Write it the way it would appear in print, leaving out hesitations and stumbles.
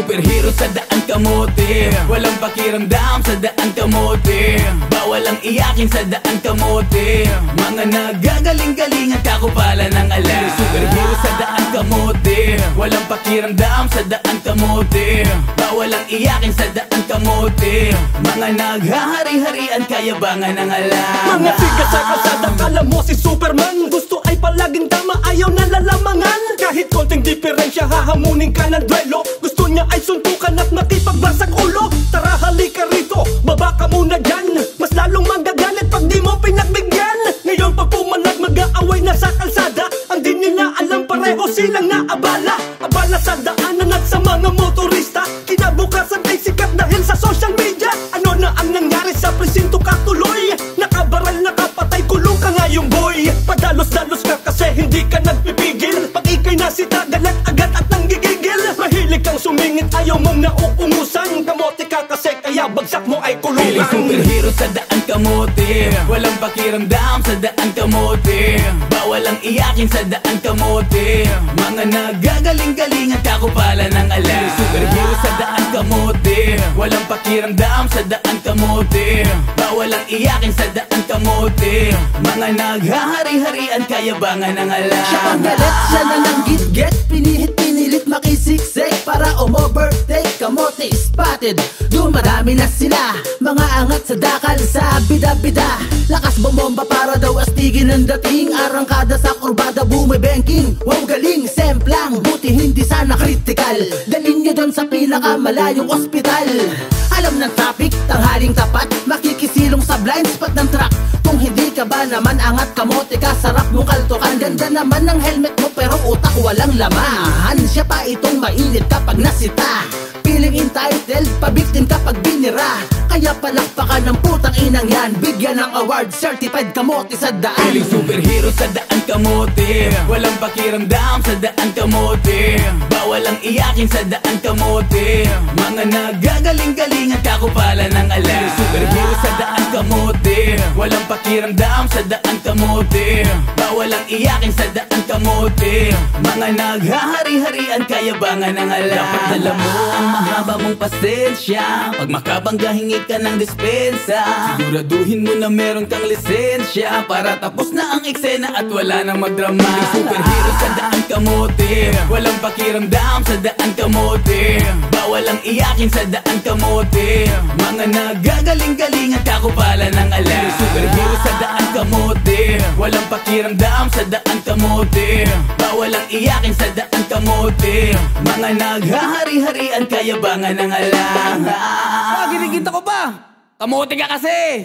superhero sa daan kamote, walang pakiramdam sa daan kamote, bawal ang iyakin sa daan kamote, mga nagagaling-galing at ako pala ng alam. Superhero sa daan kamote, walang pakiramdam sa daan kamote, bawal ang iyakin sa daan kamote, mga naghahari-harian kayabangan ng alam. Mga sigat sa kalsada, kala mo si Superman, gusto ay palaging tama, ayaw na lalamangan. Kahit konting diferensya, hahamunin ka ng duelo, gusto niya ay suntukan at makipagbasag ulo. Tara halika rito, baba ka muna dyan, mas lalong magagalit pag di mo pinagbigyan. Ngayon pag pumalag, mag-aaway na sa kalsada, ang di nila alam pareho silang naabala. Abala sa daanan at sa mga motorista, kinabukasan ay sikat dahil sa social media. Ano na ang nangyari sa presinto katuloy? Nakabaral, nakapatay, kulong ka ngayong boy. Padalos-dalos ka kasi hindi ka nagpipigil, pag ikay nasita, galat agad at nanggigigil. Mahilig kang sumingit, ayaw mong nauungusan, kamote ka kasi kaya bagsak mo ay kulungan. Piling superhero sa daan kamote, walang pakiramdam sa daan kamote, bawal ang iyakin sa daan kamote, mga nagagaling-galing at ako pala ng alam. Piling superhero sa daan kamote, walang pakiramdam sa daan kamote, bawal ang iyakin sa daan kamote, mga naghahari-harian kayabangan ng alam. Siya ang galit, siya na ng git-get, pinihit-pinilit makisiksik para umovertake. Kamote spotted, dumarami na sila, mga angat sa dakal sa bida-bida. Lakas bomba para daw astigin ang dating, arangkada sa kurbada bumibenking. Wow galing, semplang, buti hindi sana critical, dalhin nyo doon sa pinakamalayong ospital. Alam ng traffic, tanghaling tapat, makikisilong sa blind spot ng truck. Kung hindi ka ba naman angat, kamote ka, sarap mong kaltukan. Ganda naman ng helmet mo pero utak walang laman. Siya pa itong mainit kapag nasita, feeling entitled, pabiktim kapag binira. Kaya palakpakan ng putang inang yan, bigyan ng award, certified kamote sa daan. Piling superhero sa daan kamote, walang pakiramdam sa daan kamote, bawal ang iyakin sa daan kamote, mga nagagaling-galing at ako pala ng alam. Piling superhero sa daan kamote, walang pakiramdam sa daan kamote, bawal ang iyakin sa daan kamote, mga naghahari-harian kayabangan ng alam. Dapat alam mo ang mahaba mong pasensya, pag makabangga hingi ka ng dispensa, siguraduhin mo na meron kang lisensya, para tapos na ang eksena at wala nang magdrama. Piling superhero sa daan kamote, walang pakiramdam sa daan kamote, bawal ang iyakin sa daan kamote, mga nagagaling-galing at ako pala ng alam. Piling superhero sa daan kamote, walang pakiramdam sa daan kamote, bawal ang iyakin sa daan kamote, mga naghahari-harian kayabangan ng alam. Ginigita ko pa, kamote ka kasi.